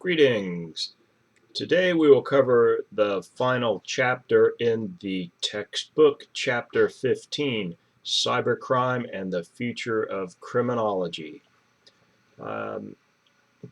Greetings. Today we will cover the final chapter in the textbook, Chapter 15, Cybercrime and the Future of Criminology. Um,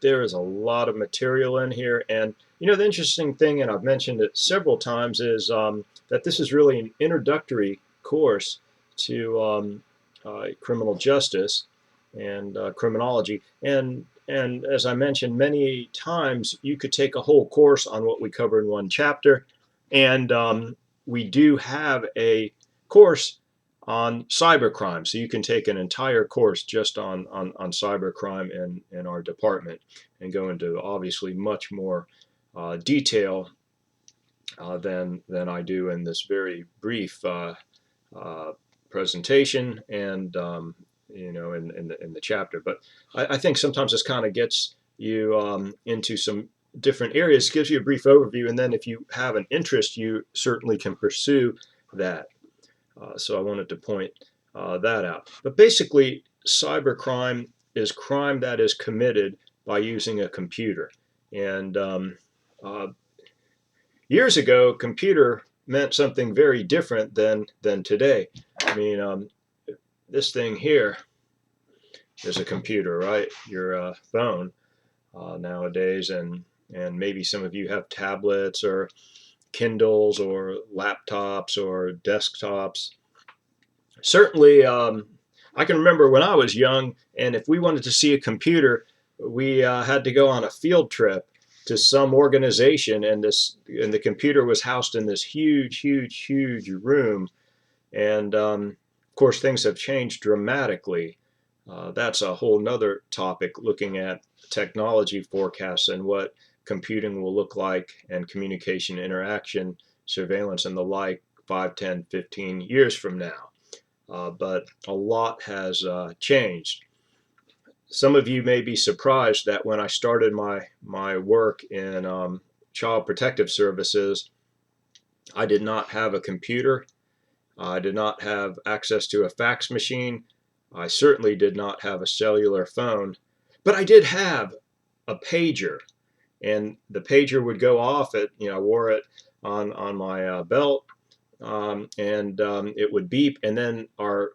there is a lot of material in here, and the interesting thing, and I've mentioned it several times, is that this is really an introductory course to criminal justice and criminology. And as I mentioned many times, you could take a whole course on what we cover in one chapter. And we do have a course on cybercrime. So you can take an entire course just on cybercrime in our department and go into obviously much more detail than I do in this very brief presentation and in the chapter. But I think sometimes this kind of gets you into some different areas, gives you a brief overview, and then if you have an interest, you certainly can pursue that. So I wanted to point that out. But basically, cybercrime is crime that is committed by using a computer. And years ago, computer meant something very different than today. I mean, this thing here is a computer, right? Your phone nowadays, and maybe some of you have tablets or Kindles or laptops or desktops. Certainly, I can remember when I was young, and if we wanted to see a computer, we had to go on a field trip to some organization, and the computer was housed in this huge room. And of course, things have changed dramatically. That's a whole nother topic, looking at technology forecasts and what computing will look like, and communication, interaction, surveillance, and the like 5, 10, 15 years from now. But a lot has changed. Some of you may be surprised that when I started my work in Child Protective Services, I did not have a computer. I did not have access to a fax machine. I certainly did not have a cellular phone, but I did have a pager, and the pager would go off. I wore it on my belt, and it would beep, and then our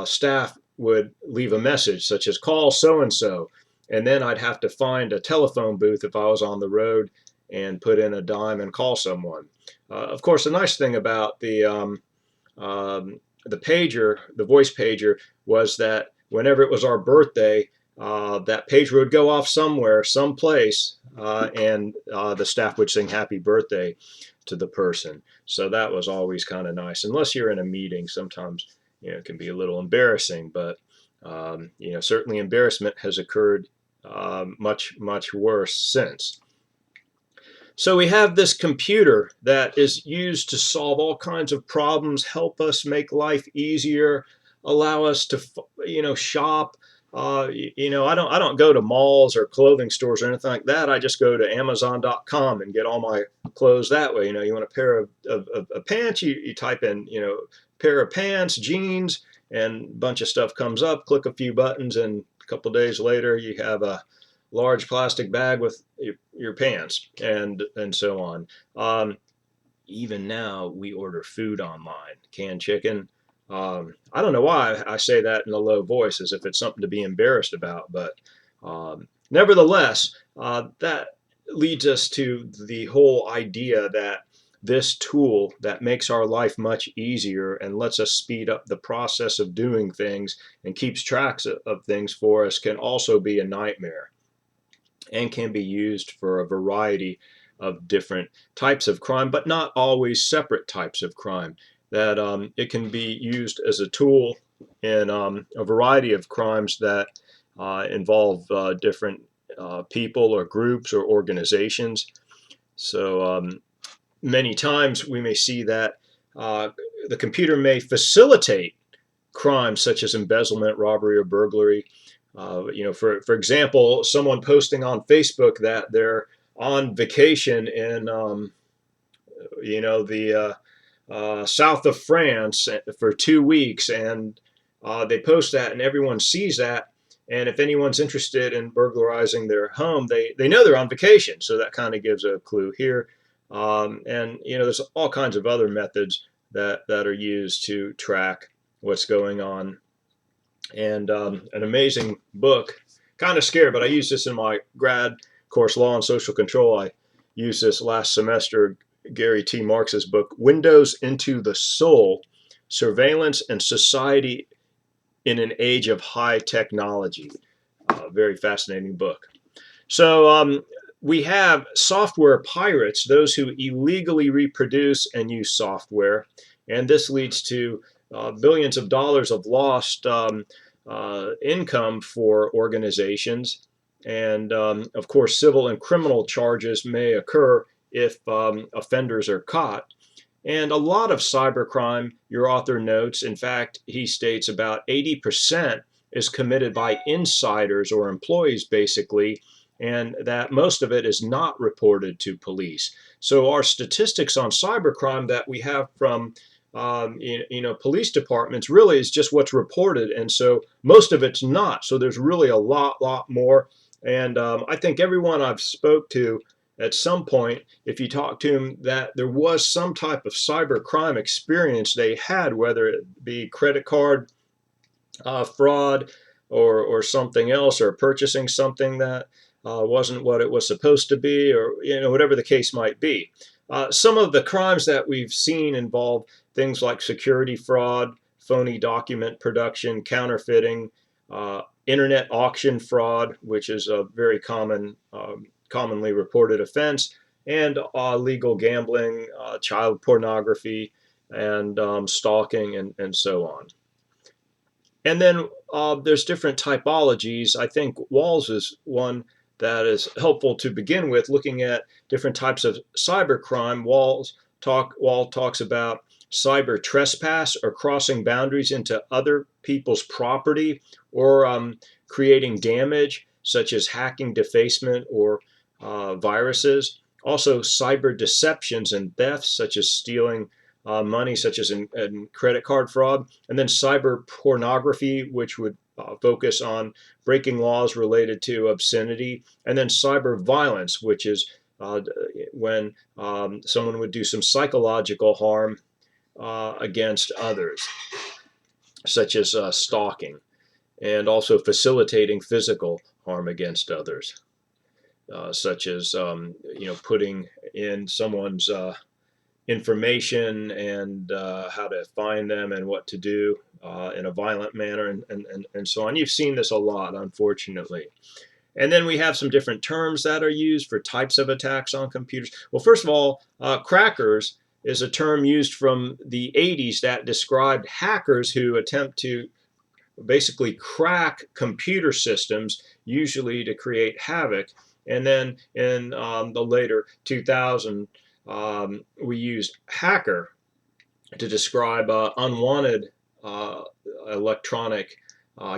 staff would leave a message such as "call so and so," and then I'd have to find a telephone booth if I was on the road and put in a dime and call someone. Of course, the nice thing about the pager, the voice pager, was that whenever it was our birthday, that pager would go off somewhere, someplace, and the staff would sing happy birthday to the person. So that was always kind of nice. Unless you're in a meeting, sometimes it can be a little embarrassing, but certainly embarrassment has occurred much worse since. So we have this computer that is used to solve all kinds of problems, help us make life easier, allow us to, shop. I don't go to malls or clothing stores or anything like that. I just go to Amazon.com and get all my clothes that way. You want a pair of pants, you type in, pair of pants, jeans, and a bunch of stuff comes up. Click a few buttons, and a couple of days later, you have a large plastic bag with your pants, and so on. Even now, we order food online, canned chicken. I don't know why I say that in a low voice, as if it's something to be embarrassed about, but nevertheless, that leads us to the whole idea that this tool that makes our life much easier and lets us speed up the process of doing things and keeps track of things for us can also be a nightmare, and can be used for a variety of different types of crime, but not always separate types of crime. That it can be used as a tool in a variety of crimes that involve different people or groups or organizations. So many times we may see that the computer may facilitate crimes such as embezzlement, robbery, or burglary. For example, someone posting on Facebook that they're on vacation in, the south of France for 2 weeks, and they post that, and everyone sees that, And if anyone's interested in burglarizing their home, they know they're on vacation. So that kind of gives a clue here. And there's all kinds of other methods that are used to track what's going on. And an amazing book, kind of scared, but I used this in my grad course, Law and Social Control. I used this last semester, Gary T. Marx's book, Windows into the Soul, Surveillance and Society in an Age of High Technology. Very fascinating book. So we have software pirates, those who illegally reproduce and use software. And this leads to billions of dollars of lost income for organizations. And of course, civil and criminal charges may occur if offenders are caught. And a lot of cybercrime, your author notes, in fact, he states about 80% is committed by insiders or employees, basically, and that most of it is not reported to police. So our statistics on cybercrime that we have from police departments really is just what's reported, and so most of it's not. So there's really a lot more. And I think everyone I've spoke to at some point, if you talk to them, that there was some type of cyber crime experience they had, whether it be credit card fraud or something else, or purchasing something that wasn't what it was supposed to be, or whatever the case might be. Some of the crimes that we've seen involve things like security fraud, phony document production, counterfeiting, internet auction fraud, which is a very commonly reported offense, and legal gambling, child pornography, and stalking, and so on. And then there's different typologies. I think Walls is one that is helpful to begin with, looking at different types of cybercrime. Wall talks about cyber trespass, or crossing boundaries into other people's property, or creating damage, such as hacking, defacement, or viruses. Also, cyber deceptions and thefts, such as stealing money, such as in credit card fraud. And then cyber pornography, which would focus on breaking laws related to obscenity. And then cyber violence, which is when someone would do some psychological harm against others, such as stalking, and also facilitating physical harm against others, such as putting in someone's information and how to find them and what to do in a violent manner, and so on. You've seen this a lot, unfortunately. And then we have some different terms that are used for types of attacks on computers. Well, first of all, crackers is a term used from the 80s that described hackers who attempt to basically crack computer systems, usually to create havoc. And then in the later 2000s, we used hacker to describe unwanted electronic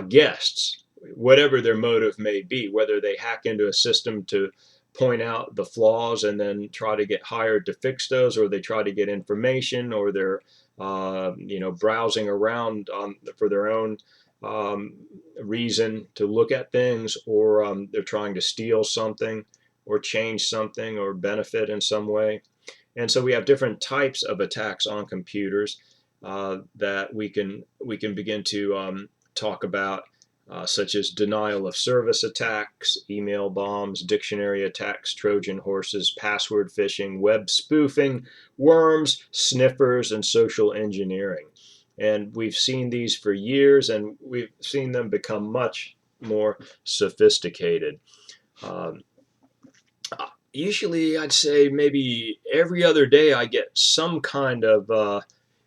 guests, whatever their motive may be, whether they hack into a system to point out the flaws and then try to get hired to fix those, or they try to get information, or they're browsing around for their own reason to look at things, or they're trying to steal something or change something or benefit in some way. And so we have different types of attacks on computers that we can begin to talk about, such as denial of service attacks, email bombs, dictionary attacks, Trojan horses, password phishing, web spoofing, worms, sniffers, and social engineering. And we've seen these for years, and we've seen them become much more sophisticated. Usually, I'd say maybe every other day I get some kind of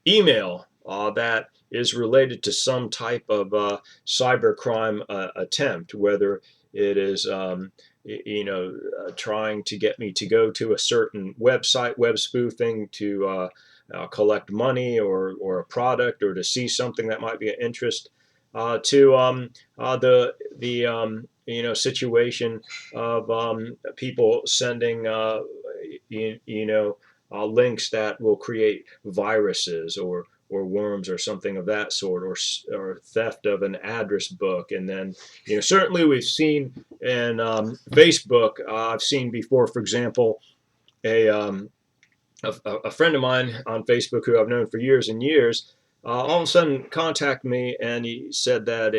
email that is related to some type of cybercrime attempt, whether it is trying to get me to go to a certain website, web spoofing, to collect money or a product, or to see something that might be of interest, to the situation of people sending links that will create viruses, or worms or something of that sort, or theft of an address book. And then, certainly we've seen in Facebook, I've seen before, for example, a, um, a friend of mine on Facebook who I've known for years and years, all of a sudden contacted me, and he said that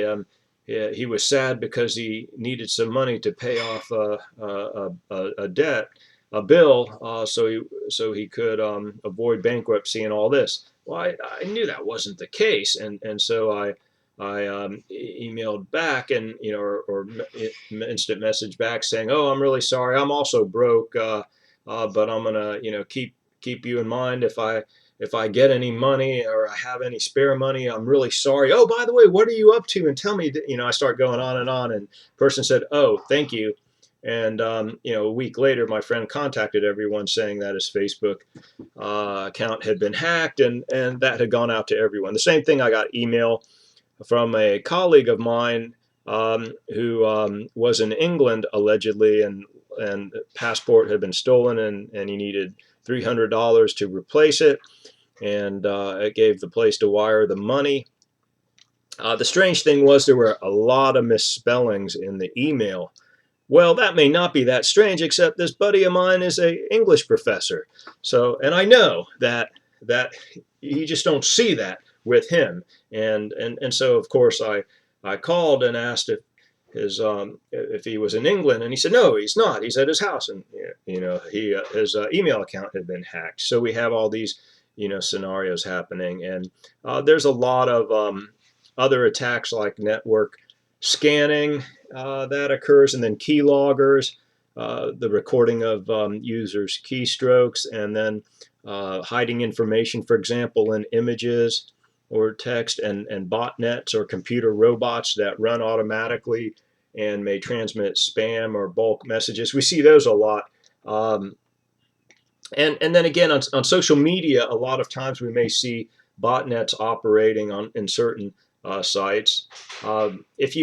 he was sad because he needed some money to pay off a debt, a bill, so he could avoid bankruptcy and all this. Well, I knew that wasn't the case, and so I emailed back, and or instant message back saying, "Oh, I'm really sorry. I'm also broke, but I'm gonna keep you in mind if I get any money or I have any spare money. I'm really sorry. Oh, by the way, what are you up to? And tell me." I start going on, and the person said, "Oh, thank you." And a week later, my friend contacted everyone saying that his Facebook account had been hacked, and that had gone out to everyone. The same thing, I got email from a colleague of mine who was in England allegedly, and passport had been stolen, and he needed $300 to replace it, and it gave the place to wire the money. The strange thing was there were a lot of misspellings in the email. Well, that may not be that strange, except this buddy of mine is a English professor. So, and I know that you just don't see that with him. And so, of course, I called and asked if he was in England, and he said no, he's not. He's at his house, and his email account had been hacked. So we have all these scenarios happening, and there's a lot of other attacks like network scanning that occurs, and then keyloggers, the recording of users' keystrokes, and then hiding information, for example, in images or text, and botnets or computer robots that run automatically and may transmit spam or bulk messages. We see those a lot. And then again, on social media, a lot of times we may see botnets operating in certain sites. If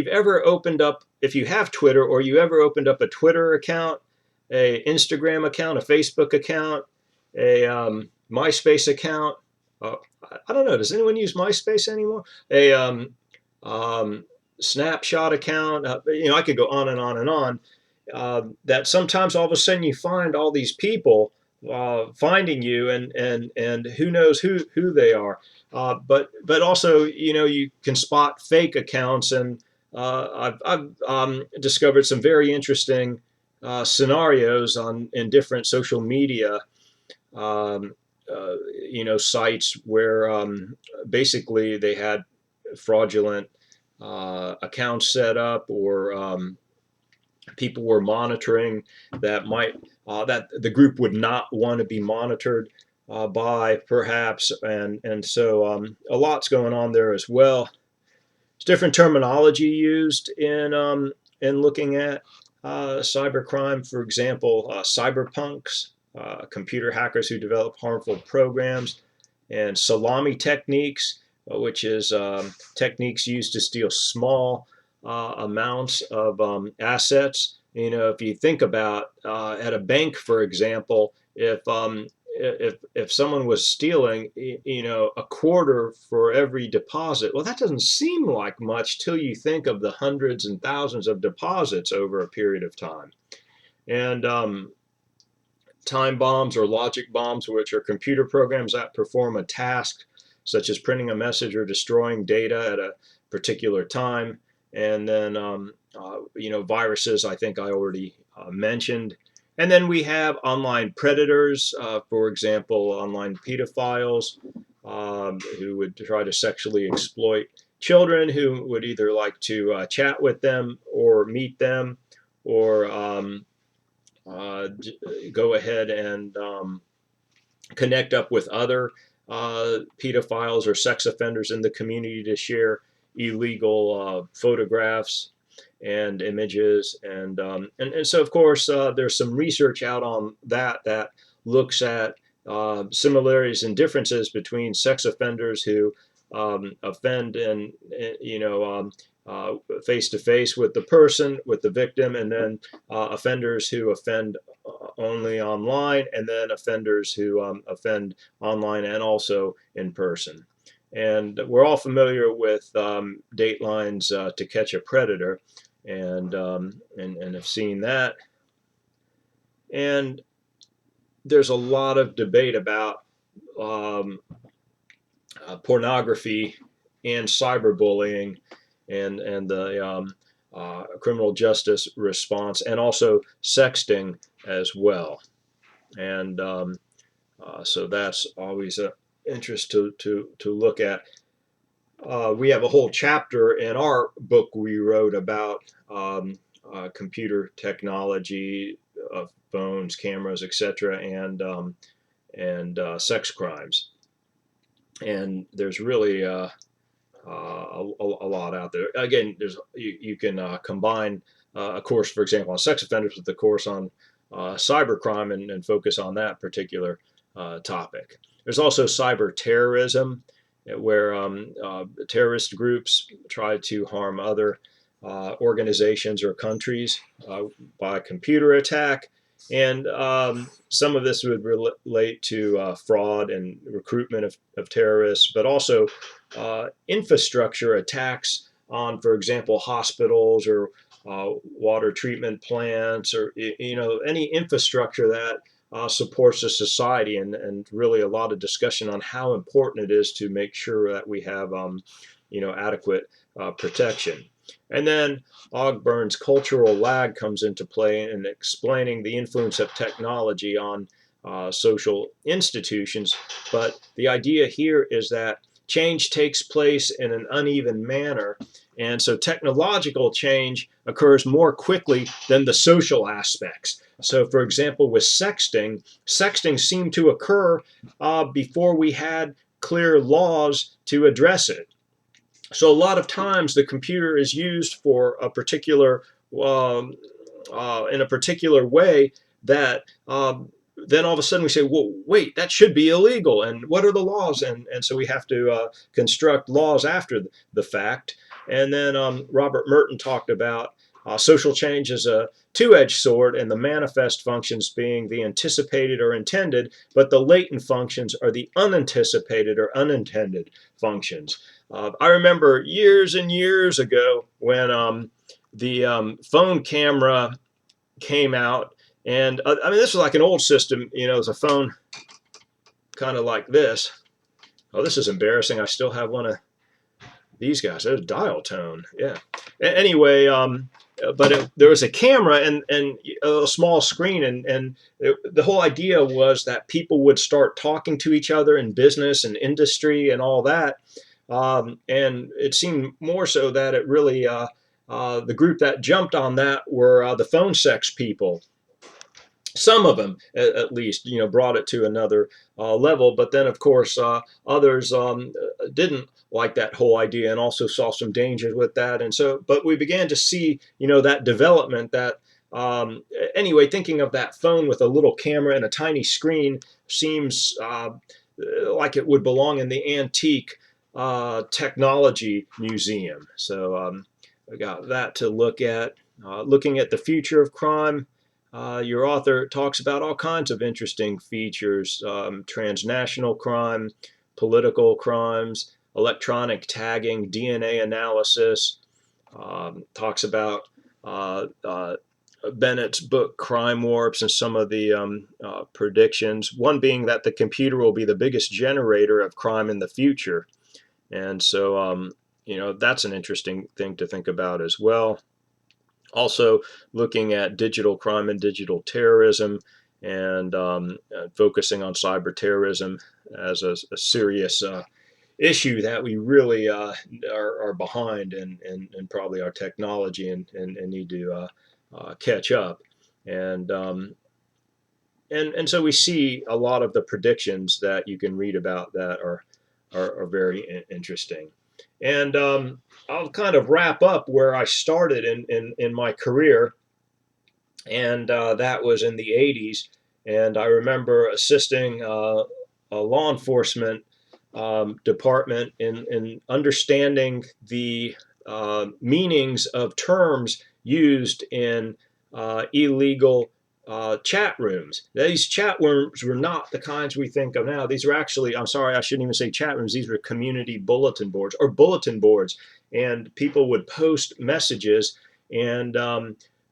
you have Twitter, or you ever opened up a Twitter account, a Instagram account, a Facebook account, a MySpace account, I don't know, does anyone use MySpace anymore? A Snapshot account, I could go on and on and on. That sometimes all of a sudden you find all these people finding you, and who knows who they are. But also, you can spot fake accounts, and I've discovered some very interesting scenarios in different social media sites where basically they had fraudulent accounts set up, or people were monitoring that the group would not want to be monitored by, perhaps, and so a lot's going on there as well. There's different terminology used in looking at cybercrime. For example, cyberpunks, computer hackers who develop harmful programs, and salami techniques, which is techniques used to steal small amounts of assets. If you think about at a bank, for example, if someone was stealing, a quarter for every deposit, well, that doesn't seem like much till you think of the hundreds and thousands of deposits over a period of time. And time bombs, or logic bombs, which are computer programs that perform a task such as printing a message or destroying data at a particular time. And then viruses, I think I already mentioned. And then we have online predators, for example, online pedophiles who would try to sexually exploit children, who would either like to chat with them or meet them, or go ahead and connect up with other pedophiles or sex offenders in the community to share illegal photographs and images, and so, of course, there's some research out on that looks at similarities and differences between sex offenders who offend and face to face with the victim, and then offenders who offend only online, and then offenders who offend online and also in person. And we're all familiar with Dateline's To Catch a Predator, and have seen that. And there's a lot of debate about um, pornography and cyberbullying, and the criminal justice response, and also sexting as well. And so that's always an interest to look at. We have a whole chapter in our book we wrote about computer technology, phones, cameras, etc., and sex crimes. And there's really a lot out there. Again, you can combine a course, for example, on sex offenders with the course on cybercrime, and focus on that particular topic. There's also cyber terrorism, where terrorist groups try to harm other organizations or countries by computer attack. And some of this would relate to fraud and recruitment of terrorists, but also infrastructure attacks on, for example, hospitals or water treatment plants, or any infrastructure that supports a society, and really a lot of discussion on how important it is to make sure that we have adequate protection. And then Ogburn's cultural lag comes into play in explaining the influence of technology on social institutions. But the idea here is that change takes place in an uneven manner. And so technological change occurs more quickly than the social aspects. So, for example, with sexting seemed to occur before we had clear laws to address it. So a lot of times the computer is used for a particular in a particular way that then all of a sudden we say, well, wait, that should be illegal. And what are the laws? And so we have to construct laws after the fact. And then Robert Merton talked about social change as a two-edged sword, and the manifest functions being the anticipated or intended, but the latent functions are the unanticipated or unintended functions. I remember years and years ago when the phone camera came out, and I mean, this was like an old system. It was a phone kind of like this. Oh, this is embarrassing. I still have one of these guys. There's dial tone. Yeah. Anyway, but there was a camera and a small screen, and the whole idea was that people would start talking to each other in business and industry and all that. And it seemed more so that it really, the group that jumped on that were the phone sex people. Some of them, at least, brought it to another level. But then, of course, others didn't like that whole idea, and also saw some dangers with that. And so, but we began to see, that development. That anyway, thinking of that phone with a little camera and a tiny screen seems like it would belong in the antique technology museum. So I got that to look at. Looking at the future of crime. Your author talks about all kinds of interesting features: transnational crime, political crimes, electronic tagging, DNA analysis. Talks about Bennett's book Crime Warps and some of the predictions. One being that the computer will be the biggest generator of crime in the future. And so, that's an interesting thing to think about as well. Also looking at digital crime and digital terrorism, and focusing on cyber terrorism as a serious issue that we really are behind, and probably our technology, and need to catch up. And so we see a lot of the predictions that you can read about that are very interesting. And I'll kind of wrap up where I started in my career, and that was in the 80s. And I remember assisting a law enforcement department in understanding the meanings of terms used in illegal chat rooms. These chat rooms were not the kinds we think of now. These are actually, I'm sorry, I shouldn't even say chat rooms. These were community bulletin boards or bulletin boards. And people would post messages. And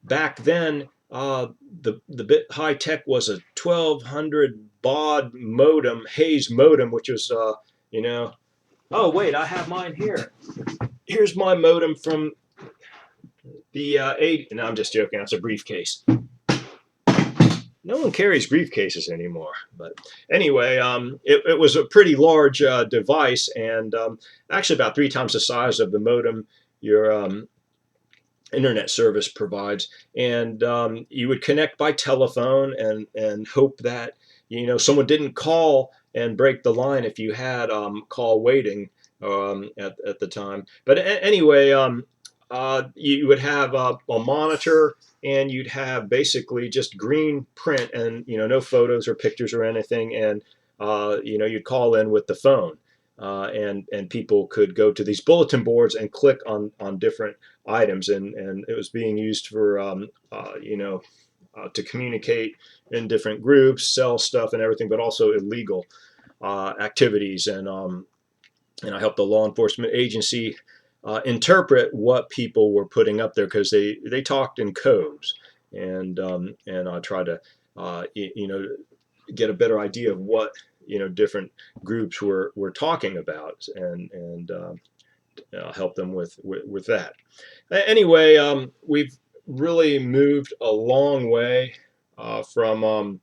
back then, the bit high tech was a 1200 baud modem, Hayes modem, which was, you know, oh, wait, I have mine here. Here's my modem from the 80. No, I'm just joking. That's a briefcase. No one carries briefcases anymore. But anyway, it was a pretty large device, and actually about 3 times the size of the modem your internet service provides. And you would connect by telephone and hope that someone didn't call and break the line if you had call waiting at the time. But anyway, you would have a monitor, and you'd have basically just green print, and no photos or pictures or anything, and you'd call in with the phone, and people could go to these bulletin boards and click on different items, and it was being used for to communicate in different groups, sell stuff and everything, but also illegal activities, and I helped the law enforcement agency interpret what people were putting up there, because they talked in codes, and I try to get a better idea of what different groups were talking about, and help them with that. Anyway, we've really moved a long way from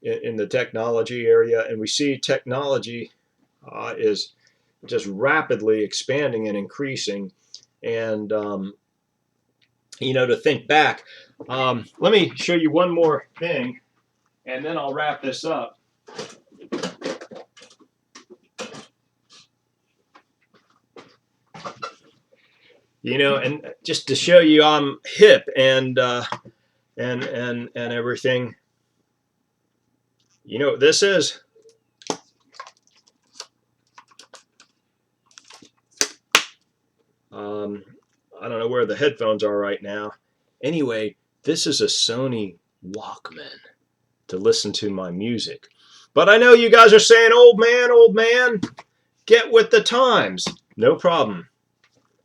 in the technology area, and we see technology is just rapidly expanding and increasing. And to think back, let me show you one more thing, and then I'll wrap this up. And just to show you I'm hip and everything. What this is? I don't know where the headphones are right now. Anyway, this is a Sony Walkman to listen to my music. But I know you guys are saying, old man, get with the times. No problem.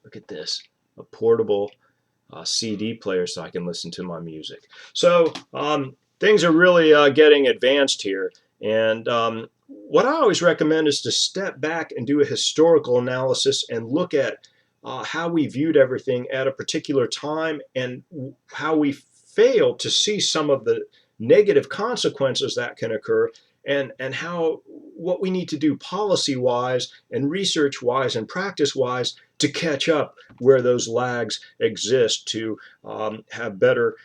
Look at this, a portable CD player so I can listen to my music. So things are really getting advanced here. And what I always recommend is to step back and do a historical analysis and look at how we viewed everything at a particular time, and how we failed to see some of the negative consequences that can occur, and how what we need to do policy-wise and research-wise and practice-wise to catch up where those lags exist, to have better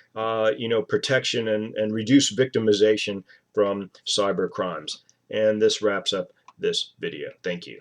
protection and reduce victimization from cyber crimes. And this wraps up this video. Thank you.